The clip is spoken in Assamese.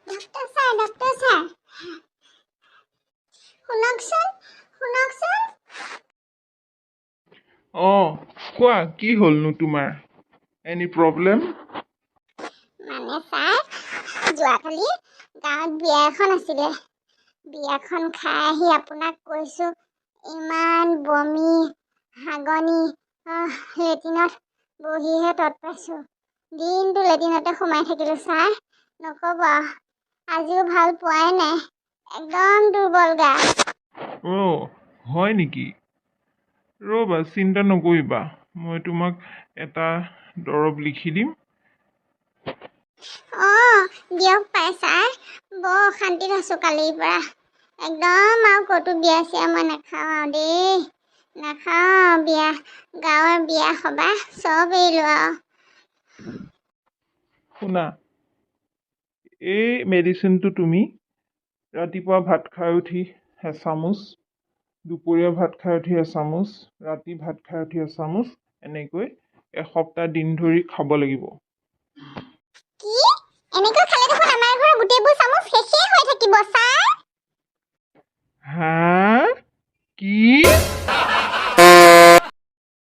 ডক্টৰ ছাৰ শুনকচোন কোৱা কি হ'লনো তোমাৰ এনি প্ৰব্লেম মানে ছাৰ যোৱাকালি গাঁৱত বিয়া এখন আছিলে বিয়াখন খাই আহি আপোনাক কৈছোঁ ইমান বমি হাগনি লেট্ৰিনত বহিহে তত পাইছোঁ দিনটো লেট্ৰিনতে সোমাই থাকিলোঁ ছাৰ নক'ব আজিও ভাল পোৱাই নাই একদম দুৰ্বল গা হয় নেকি ৰ'বা চিন্তা নকৰিবা মই তোমাক এটা দৰৱ লিখি দিম দিয়ক পাই ছাৰ বৰ অশান্তিত আছোঁ কালিৰ পৰা একদম আৰু ক'তো বিয়া চিয়া মই নাখাওঁ আৰু দেই নাখাওঁ বিয়া গাঁৱৰ বিয়া সবাহ চব এৰিলোঁ আৰু শুনা এই মেডিচিনটো তুমি ৰাতিপুৱা ভাত খাই উঠি এচামুচ দুপৰীয়া ভাত খাই উঠি এচামুচ ৰাতি ভাত খাই উঠি এচামুচ এনেকৈ এসপ্তাহ দিন ধৰি খাব লাগিব কি এনেকৈ খালে দেখোন আমাৰ ঘৰৰ গোটেইবোৰ চামুচ